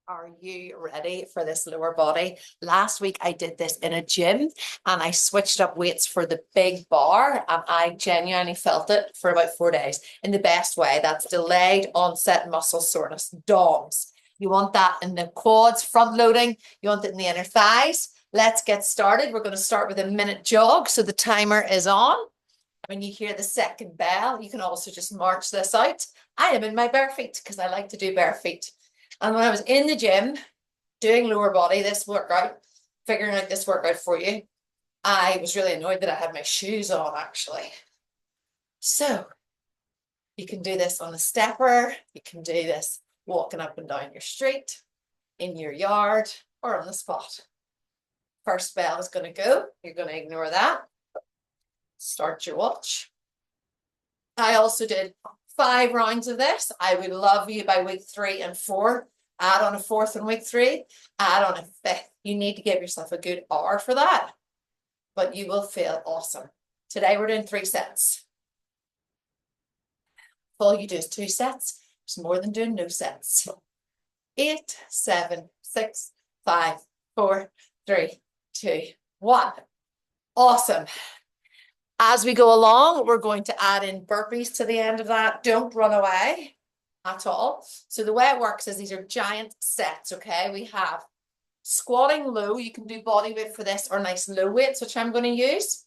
Are you ready for this lower body? Last week I did this in a gym and I switched up weights for the big bar and I genuinely felt it for about 4 days in the best way. That's delayed onset muscle soreness, DOMS. You want that in the quads, front loading. You want it in the inner thighs. Let's get started. We're going to start with a minute jog. So the timer is on. When you hear the second bell, you can also just march this out. I am in my bare feet because I like to do bare feet. And when I was in the gym doing lower body, this workout, figuring out this workout for you, I was really annoyed that I had my shoes on actually. So you can do this on a stepper. You can do this walking up and down your street, in your yard, or on the spot. First bell is going to go. You're going to ignore that. Start your watch. I also did 5 rounds of this. I would love you by week 3 and 4. Add on a 4th in week 3. Add on a 5th. You need to give yourself a good hour for that. But you will feel awesome. Today we're doing 3 sets. All you do is 2 sets. It's more than doing no sets. 8, 7, 6, 5, 4, 3, 2, 1. Awesome. As we go along, we're going to add in burpees to the end of that. Don't run away at all. So the way it works is these are giant sets, okay? We have squatting low. You can do body weight for this or nice low weights, which I'm going to use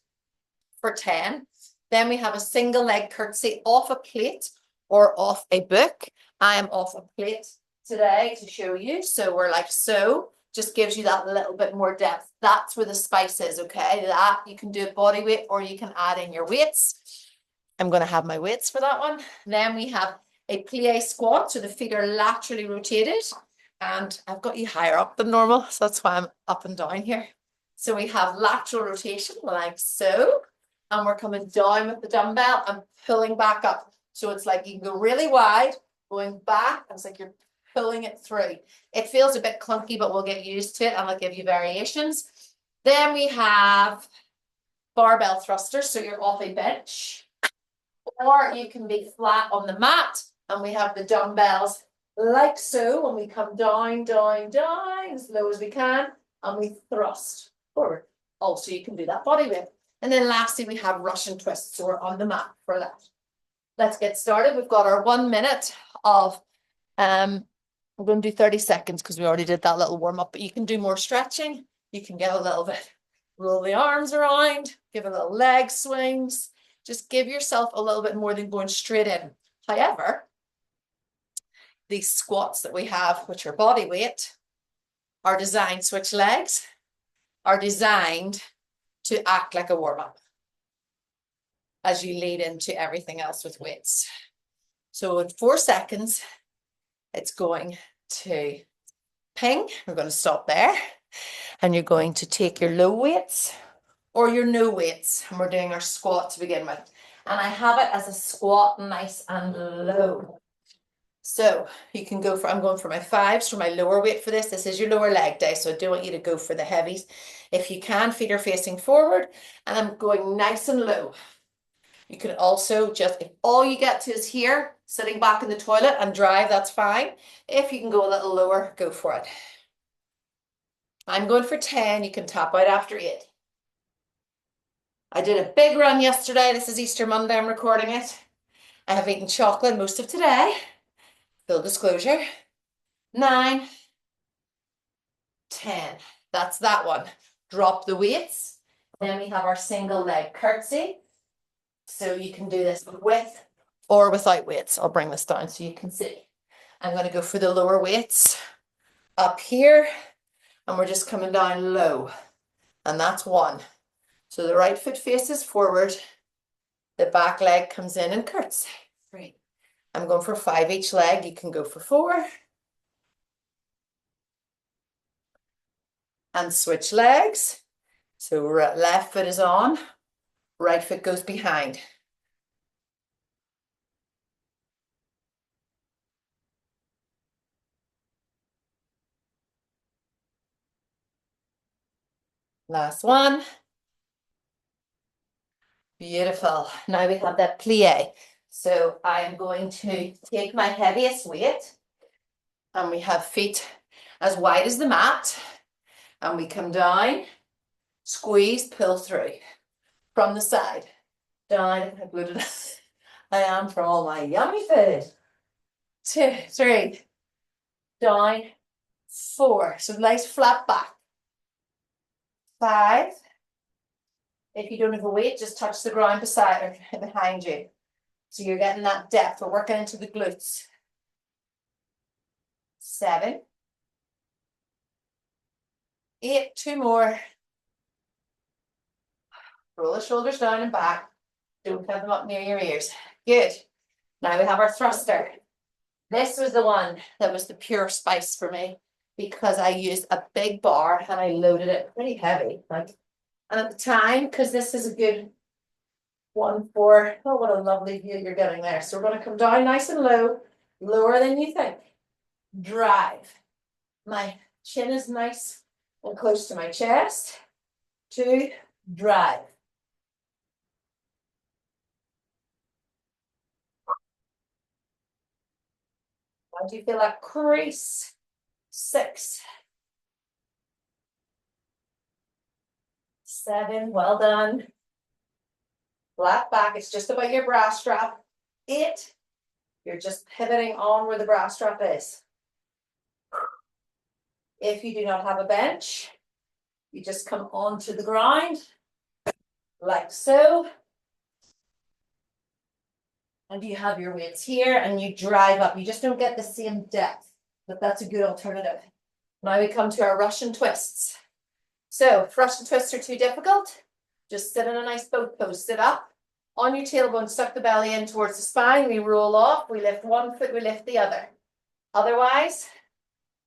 for 10. Then we have a single leg curtsy off a plate or off a book. I am off a plate today to show you. So we're like so. Just gives you that little bit more depth. That's where the spice is, okay? That you can do a body weight or you can add in your weights. I'm going to have my weights for that one. Then we have a plie squat, so the feet are laterally rotated. And I've got you higher up than normal, so that's why I'm up and down here. So we have lateral rotation like so. And we're coming down with the dumbbell and pulling back up. So it's like you can go really wide, going back. It's like you're pulling it through. It feels a bit clunky, but we'll get used to it and I'll give you variations. Then we have barbell thrusters. So you're off a bench or you can be flat on the mat and we have the dumbbells like so when we come down, down, down as low as we can and we thrust forward. Also, you can do that body weight. And then lastly, we have Russian twists. So we're on the mat for that. Let's get started. We've got our 1 minute of we're going to do 30 seconds because we already did that little warm up, but you can do more stretching. You can get a little bit, roll the arms around, give a little leg swings. Just give yourself a little bit more than going straight in. However, these squats that we have, which are body weight, are designed, switch legs, are designed to act like a warm up as you lead into everything else with weights. So in 4 seconds, it's going to ping. We're going to stop there. And you're going to take your low weights or your no weights. And we're doing our squat to begin with. And I have it as a squat nice and low. So you can go for, I'm going for my 5s for my lower weight for this. This is your lower leg day. So I don't want you to go for the heavies. If you can, feet are facing forward. And I'm going nice and low. You can also just, if all you get to is here, sitting back in the toilet and drive, that's fine. If you can go a little lower, go for it. I'm going for 10. You can tap out after 8. I did a big run yesterday. This is Easter Monday. I'm recording it. I have eaten chocolate most of today. Full disclosure. 9, 10. That's that one. Drop the weights. Then we have our single leg curtsy. So you can do this with or without weights. I'll bring this down so you can see. I'm going to go for the lower weights up here. And we're just coming down low. And that's 1. So the right foot faces forward. The back leg comes in and curtsy. 3. I'm going for 5 each leg. You can go for 4. And switch legs. So left foot is on. Right foot goes behind. Last one. Beautiful. Now we have that plie. So I am going to take my heaviest weight and we have feet as wide as the mat. And we come down, squeeze, pull through from the side. Down, I am from all my yummy food. 2, 3, down, 4. So nice flat back. 5. If you don't have a weight, just touch the ground beside or behind you. So you're getting that depth. We're working into the glutes. 7. 8. 2 more. Roll the shoulders down and back. Don't have them up near your ears. Good. Now we have our thruster. This was the one that was the pure spice for me because I used a big bar and I loaded it pretty heavy. And at the time, because this is a good one for, oh, what a lovely view you're getting there. So we're going to come down nice and low, lower than you think. Drive. My chin is nice and close to my chest. 2, drive. How do you feel that crease? 6. 7, well done. Flat back, it's just about your bra strap. 8, you're just pivoting on where the bra strap is. If you do not have a bench, you just come onto the ground, like so. And you have your weights here and you drive up. You just don't get the same depth, but that's a good alternative. Now we come to our Russian twists. So if Russian twists are too difficult, just sit in a nice boat pose. Sit up on your tailbone, suck the belly in towards the spine. We roll off, we lift one foot, we lift the other. Otherwise,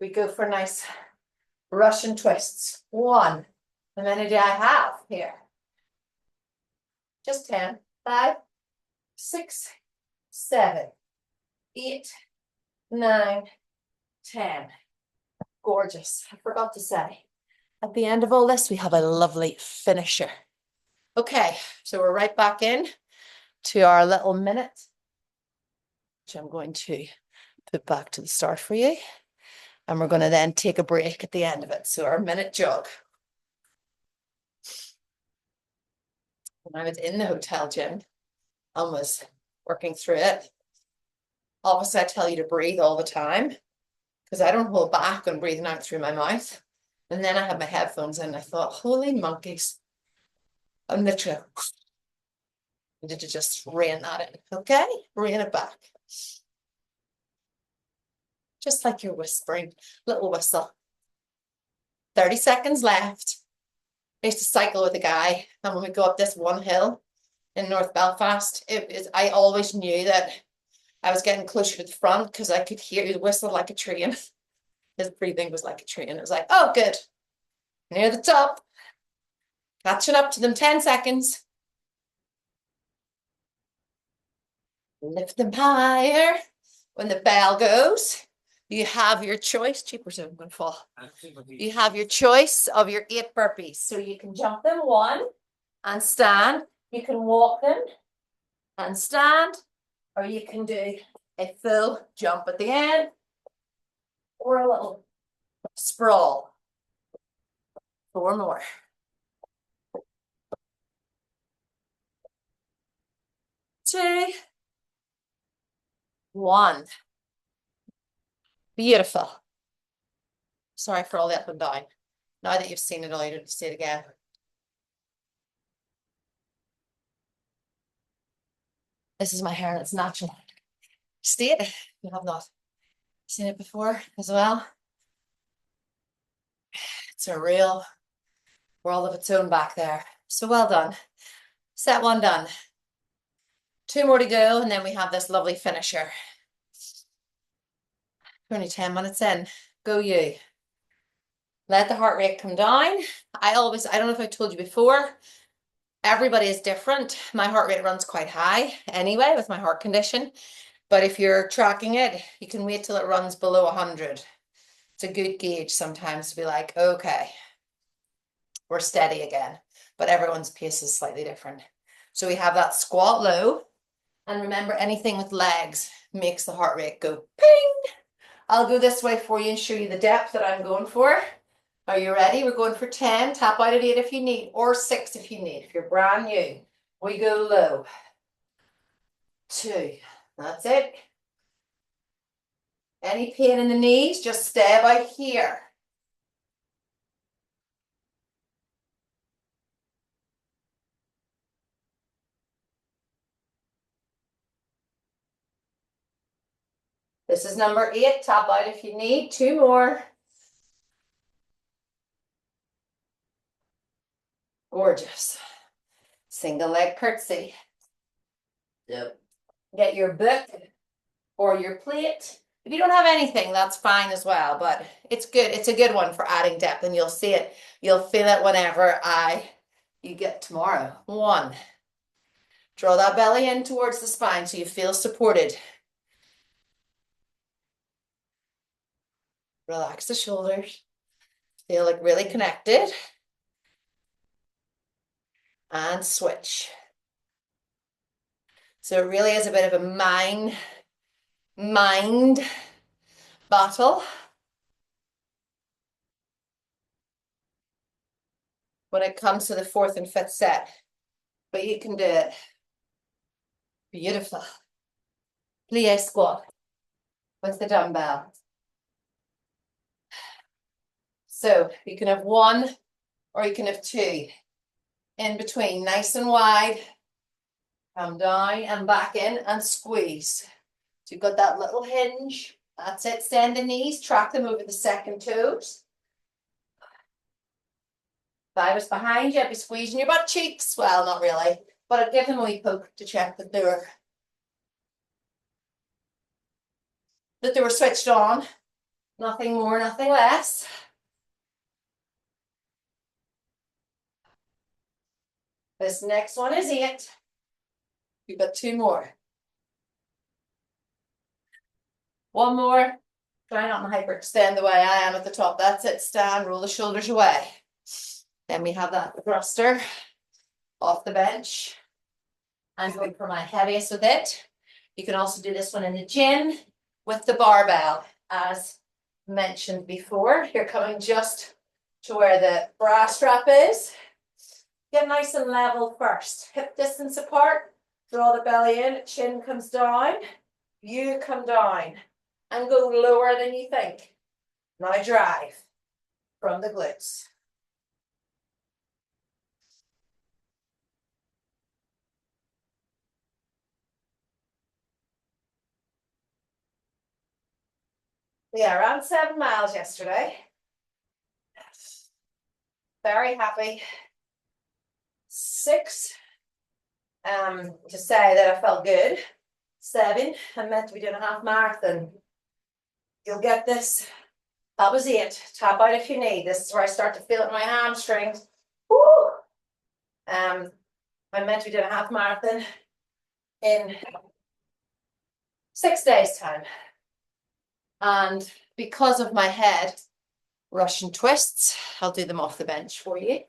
we go for nice Russian twists. 1. How many do I have here? Just 10. 5, 6, 7, 8, 9, 10. Gorgeous. I forgot to say, at the end of all this, we have a lovely finisher. Okay, so we're right back in to our little minute, which I'm going to put back to the start for you. And we're going to then take a break at the end of it. So our minute jog. When I was in the hotel gym and was working through it, obviously I tell you to breathe all the time because I don't hold back on breathing out through my mouth. And then I had my headphones in and I thought, holy monkeys, I'm literally needed to just rein that in. Okay, rein it back. Just like you're whispering, little whistle. 30 seconds left. I used to cycle with a guy, and when we go up this one hill in North Belfast, I always knew that I was getting closer to the front because I could hear his whistle like a train. His breathing was like a train. It was like, oh, good. Near the top. Catching up to them, 10 seconds. Lift them higher. When the bell goes, you have your choice. Cheapers, I'm going to fall. You have your choice of your 8 burpees. So you can jump them 1 and stand. You can walk them and stand. Or you can do a full jump at the end. Or a little sprawl. 4 more. 2, 1. Beautiful. Sorry for all the up and down. Now that you've seen it all, you don't have to see it again. This is my hair and it's natural. See it? You have not seen it before as well. It's a real world of its own back there. So well done. Set 1 done. 2 more to go, and then we have this lovely finisher. We're only 10 minutes in. Go you. Let the heart rate come down. I don't know if I told you before, everybody is different. My heart rate runs quite high anyway with my heart condition. But if you're tracking it, you can wait till it runs below 100. It's a good gauge sometimes to be like, okay, we're steady again. But everyone's pace is slightly different. So we have that squat low. And remember, anything with legs makes the heart rate go ping I'll go this way for you and show you the depth that I'm going for. Are you ready? We're going for 10. Tap out at 8 if you need, or 6 if you need. If you're brand new, we go low. 2. That's it. Any pain in the knees, just stay about here. This is number 8. Tap out if you need. 2 more. Gorgeous. Single leg curtsy. Yep. Get your book or your plate. If you don't have anything, that's fine as well, but it's good. It's a good one for adding depth, and you'll see it. You'll feel it whenever you get tomorrow. 1. Draw that belly in towards the spine so you feel supported. Relax the shoulders. Feel like really connected. And switch. So it really is a bit of a mind battle when it comes to the 4th and 5th set, but you can do it. Beautiful. Plie squat with the dumbbell. So you can have 1 or you can have 2 in between, nice and wide. Come down and back in and squeeze. So you've got that little hinge. That's it. Send the knees, track them over the second toes. 5 is behind you. I'd be squeezing your butt cheeks. Well, not really, but I'd give them a wee poke to check that they were switched on. Nothing more, nothing less. This next one is 8. You've got 2 more. 1 more. Try not to hyperextend the way I am at the top. That's it. Stand, roll the shoulders away. Then we have that thruster off the bench. I'm going for my heaviest with it. You can also do this one in the gym with the barbell, as mentioned before. You're coming just to where the bra strap is. Get nice and level first. Hip distance apart. Draw the belly in. Chin comes down. You come down. And go lower than you think. Now drive from the glutes. Yeah, around 7 miles yesterday. Very happy. 6, to say that I felt good. 7, I'm meant to be doing a half marathon. You'll get this. That was 8. Tap out if you need. This is where I start to feel it in my hamstrings. Woo! I'm meant to be doing a half marathon in 6 days' time. And because of my head Russian twists, I'll do them off the bench for you.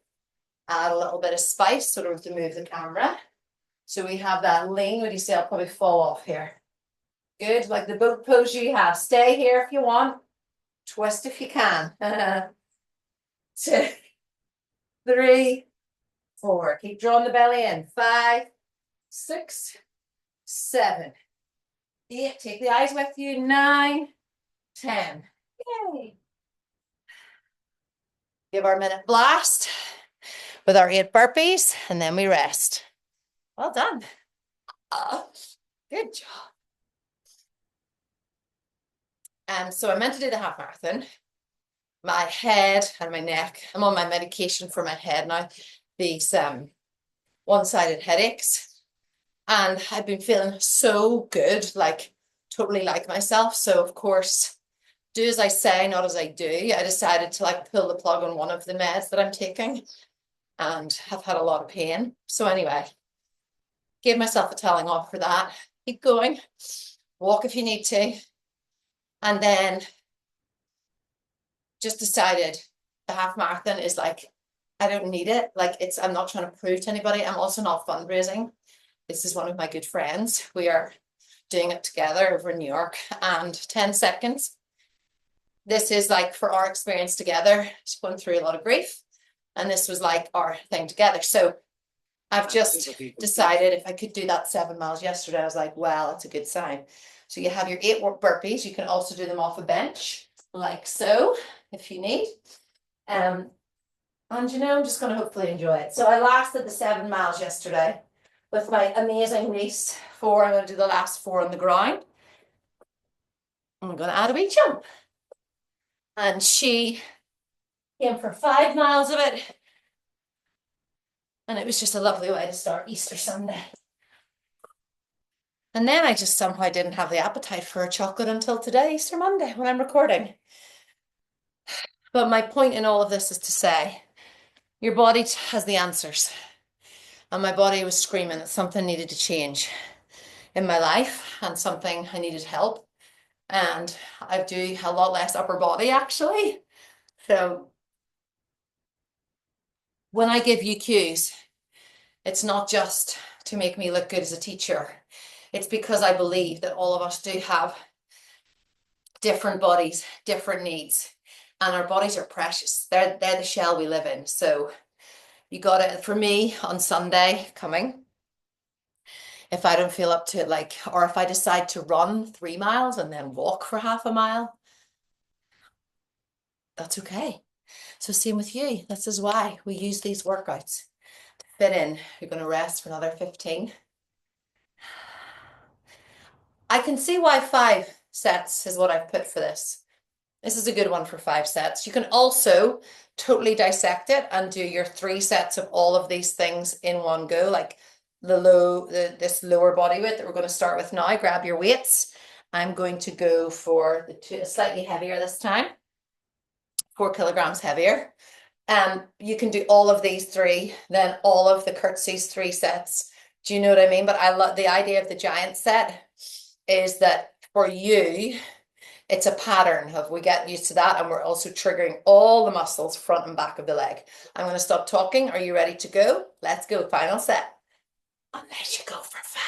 Add a little bit of spice so I don't have to move the camera. So we have that lean. What do you say? I'll probably fall off here. Good, like the boat pose you have. Stay here if you want. Twist if you can. 2, 3, 4. Keep drawing the belly in. 5, 6, 7, 8. Take the eyes with you. 9, 10. Yay. Give our minute blast with our 8 burpees, and then we rest. Well done. Good job. So I meant to do the half marathon. My head and my neck, I'm on my medication for my head now, these one-sided headaches. And I've been feeling so good, like totally like myself. So of course, do as I say, not as I do. I decided to like pull the plug on one of the meds that I'm taking and have had a lot of pain. So anyway, gave myself a telling off for that. Keep going. Walk if you need to. And then just decided the half marathon is like, I don't need it. Like I'm not trying to prove to anybody. I'm also not fundraising. This is one of my good friends. We are doing it together over in New York, and 10 seconds. this is like for our experience together. Just going through a lot of grief, and this was like our thing together. So I've just decided if I could do that 7 miles yesterday, I was like, well, it's a good sign. So you have your 8 burpees. You can also do them off a bench, like so, if you need. And I'm just going to hopefully enjoy it. So I lasted the 7 miles yesterday with my amazing niece. I'm going to do the last 4 on the ground. I'm going to add a wee jump. And she came for 5 miles of it. And it was just a lovely way to start Easter Sunday. And then I just somehow didn't have the appetite for a chocolate until today, Easter Monday, when I'm recording. But my point in all of this is to say, your body has the answers. And my body was screaming that something needed to change in my life and something I needed help. And I do a lot less upper body actually. So when I give you cues, it's not just to make me look good as a teacher. It's because I believe that all of us do have different bodies, different needs, and our bodies are precious. They're the shell we live in. So you got it. For me on Sunday coming, if I don't feel up to it, like, or if I decide to run 3 miles and then walk for half a mile, that's okay. So same with you. This is why we use these workouts to fit in. You're going to rest for another 15. I can see why 5 sets is what I've put for this. This is a good one for 5 sets. You can also totally dissect it and do your 3 sets of all of these things in one go, like this lower body weight that we're going to start with now. Grab your weights. I'm going to go for the slightly heavier this time, 4 kilograms heavier. You can do all of these 3, then all of the curtsies 3 sets. Do you know what I mean? But I love the idea of the giant set is that for you, it's a pattern of we get used to that, and we're also triggering all the muscles front and back of the leg. I'm going to stop talking. Are you ready to go? Let's go. Final set. Unless you go for 5.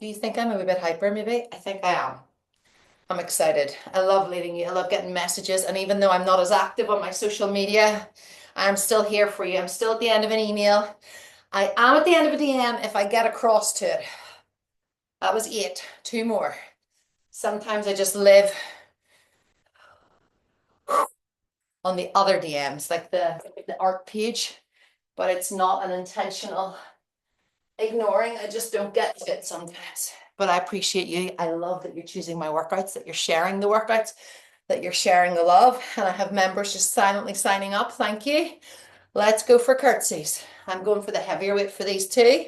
Do you think I'm a wee bit hyper maybe? I think I am. I'm excited. I love leading you. I love getting messages. And even though I'm not as active on my social media, I'm still here for you. I'm still at the end of an email. I am at the end of a DM if I get across to it. That was 8. 2 more. Sometimes I just live on the other DMs, like the art page, but it's not an intentional ignoring. I just don't get to it sometimes. But I appreciate you. I love that you're choosing my workouts, that you're sharing the workouts, that you're sharing the love. And I have members just silently signing up. Thank you. Let's go for curtsies. I'm going for the heavier weight for these 2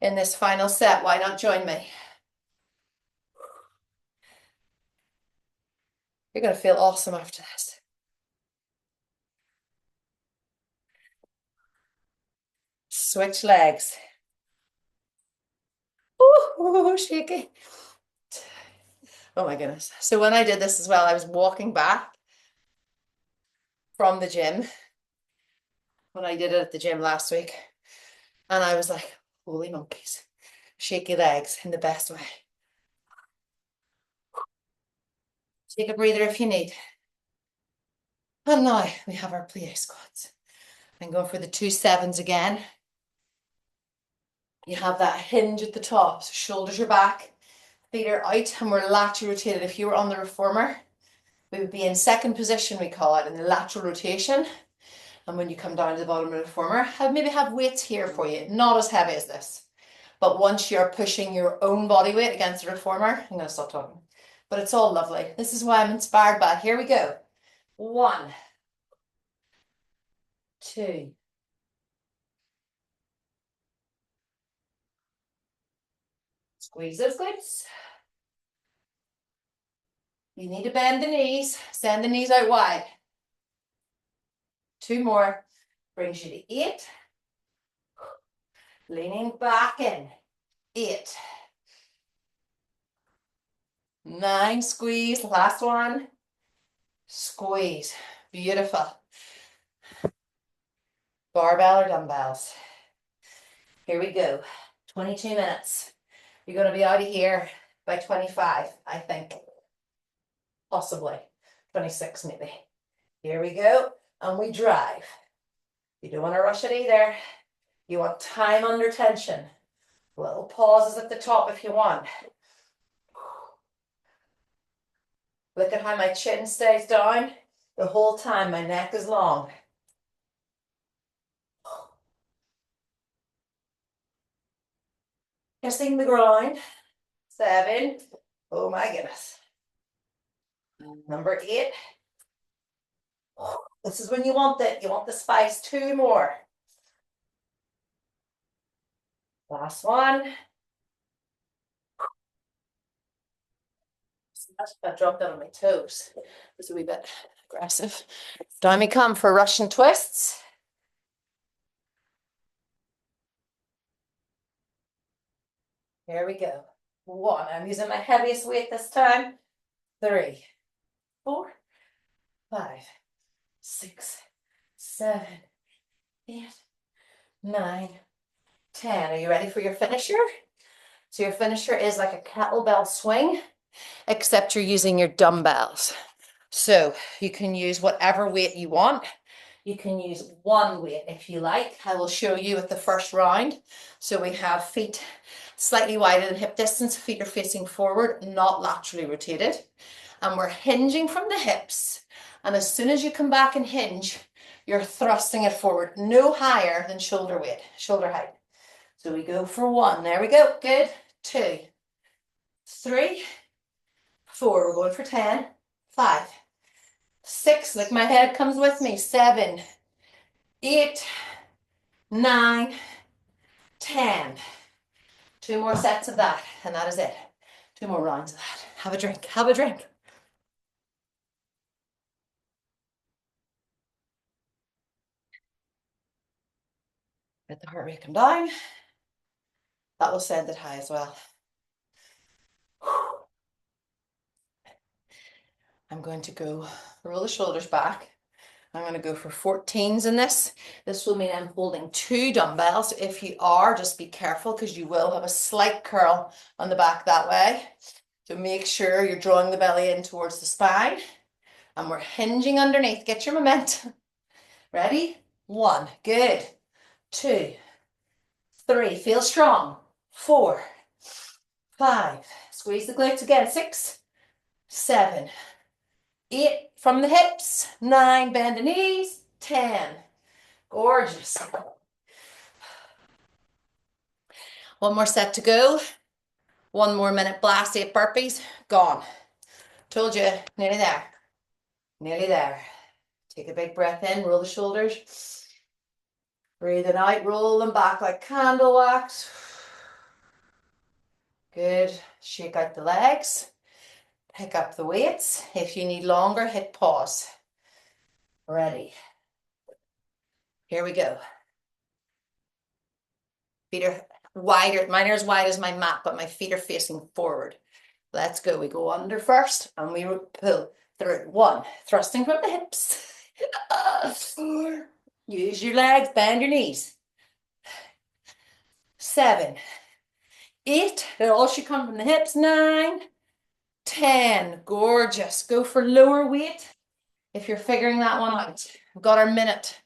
in this final set. Why not join me? You're going to feel awesome after this. Switch legs. Ooh, shaky. Oh my goodness. So when I did this as well, I was walking back from the gym when I did it at the gym last week. And I was like, holy monkeys, shaky legs in the best way. Take a breather if you need. And now we have our plie squats. I'm going for the 2 7s again. You have that hinge at the top, so shoulders are back, feet are out, and we're lateral rotated. If you were on the reformer, we would be in second position, we call it, in the lateral rotation. And when you come down to the bottom of the reformer, maybe have weights here for you, not as heavy as this. But once you're pushing your own body weight against the reformer, I'm going to stop talking. But it's all lovely. This is why I'm inspired by. Here we go. 1, 2. Squeeze those glutes. You need to bend the knees. Send the knees out wide. 2 more. Brings you to 8. Leaning back in. 8. 9. Squeeze. Last one. Squeeze. Beautiful. Barbell or dumbbells. Here we go. 22 minutes. You're going to be out of here by 25, I think. Possibly 26 maybe. Here we go, and we drive. You don't want to rush it either. You want time under tension. Little pauses at the top if you want. Look at how my chin stays down the whole time. My neck is long. Kissing the ground. 7. Oh my goodness. Number 8. This is when you want it. You want the spice. 2 more. Last one. I dropped that on my toes. It was a wee bit aggressive. Down we come for Russian twists. Here we go. 1. I'm using my heaviest weight this time. 3, 4, 5, 6, 7, 8, 9, 10. Are you ready for your finisher? So your finisher is like a kettlebell swing, except you're using your dumbbells. So you can use whatever weight you want. You can use one weight if you like. I will show you at the first round. So we have feet slightly wider than hip distance. Feet are facing forward, not laterally rotated. And we're hinging from the hips. And as soon as you come back and hinge, you're thrusting it forward, no higher than shoulder weight, shoulder height. So we go for 1. There we go. Good. 2, 3, 4. We're going for 10. 5, 6. Like my head comes with me. 7, 8, 9, 10. 2 more sets of that, and that is it. 2 more rounds of that. Have a drink. Have a drink. Let the heart rate come down. That will send it high as well. I'm going to go roll the shoulders back. I'm going to go for 14s in this. This will mean I'm holding 2 dumbbells. If you are, just be careful because you will have a slight curl on the back that way. So make sure you're drawing the belly in towards the spine. And we're hinging underneath. Get your momentum. Ready? 1. Good. 2, 3. Feel strong. 4, 5. Squeeze the glutes again. 6, 7, 8. From the hips. 9. Bend the knees. 10. Gorgeous. 1 more set to go. 1 more minute blast. 8 burpees. Gone. Told you. Nearly there. Nearly there. Take a big breath in. Roll the shoulders. Breathe it out. Roll them back like candle wax. Good. Shake out the legs. Pick up the weights. If you need longer, hit pause. Ready. Here we go. Feet are wider. Mine are as wide as my mat, but my feet are facing forward. Let's go. We go under first and we pull through. 1. Thrusting from the hips. 4. Use your legs. Bend your knees. 7, 8. It all should come from the hips. 9, 10. Gorgeous. Go for lower weight if you're figuring that one out. We've got our minute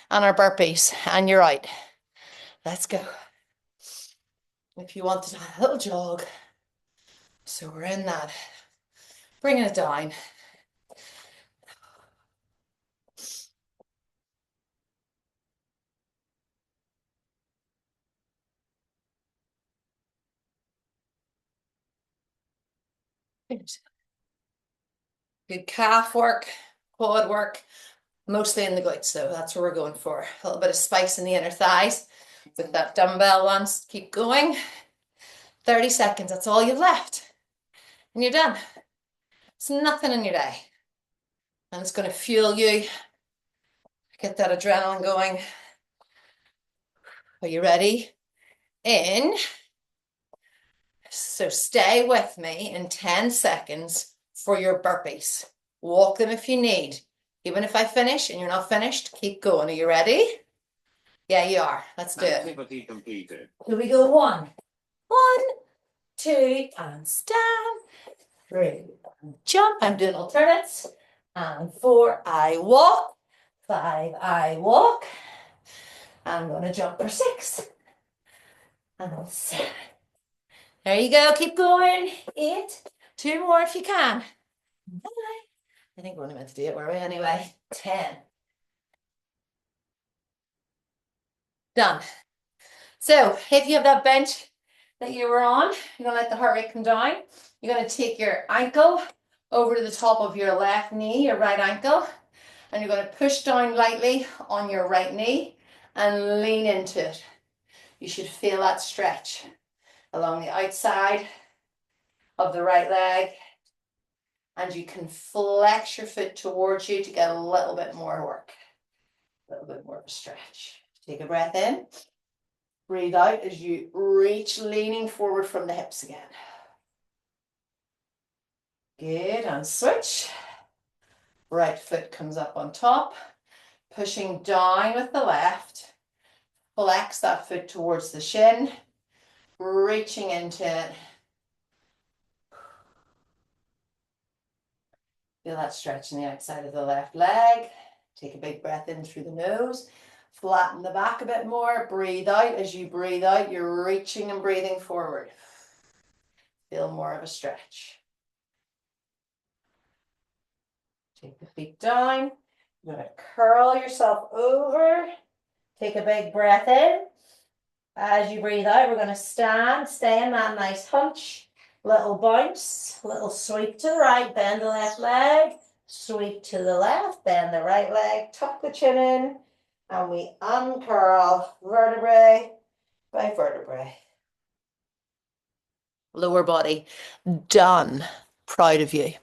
and our burpees, and you're out. Let's go. If you wanted a little jog, so we're in that. Bringing it down. Good calf work, quad work, mostly in the glutes though. That's what we're going for. A little bit of spice in the inner thighs with that dumbbell once. Keep going. 30 seconds, that's all you've left. And you're done. It's nothing in your day. And it's going to fuel you. Get that adrenaline going. Are you ready? In. So stay with me in 10 seconds for your burpees. Walk them if you need. Even if I finish and you're not finished, keep going. Are you ready? Yeah, you are. Let's do it. Activity completed. Here we go. 1, 1, 2, and stand. 3, and jump. I'm doing alternates. And 4, I walk. 5, I walk. I'm going to jump for 6. And 7. There you go. Keep going. 8. 2 more if you can. 9. I think we're only meant to do it, were we? Anyway, 10. Done. So if you have that bench that you were on, you're going to let the heart rate come down. You're going to take your ankle over to the top of your left knee, your right ankle, and you're going to push down lightly on your right knee and lean into it. You should feel that stretch along the outside of the right leg, and you can flex your foot towards you to get a little bit more work, a little bit more of a stretch. Take a breath in. Breathe out as you reach, leaning forward from the hips again. Good, and switch. Right foot comes up on top, pushing down with the left. Flex that foot towards the shin, reaching into it. Feel that stretch in the outside of the left leg. Take a big breath in through the nose. Flatten the back a bit more. Breathe out. As you breathe out, you're reaching and breathing forward. Feel more of a stretch. Take the feet down. You're going to curl yourself over. Take a big breath in. As you breathe out, we're going to stand. Stay in that nice hunch. Little bounce. Little sweep to the right. Bend the left leg. Sweep to the left. Bend the right leg. Tuck the chin in. And we uncurl vertebrae by vertebrae. Lower body. Done. Proud of you.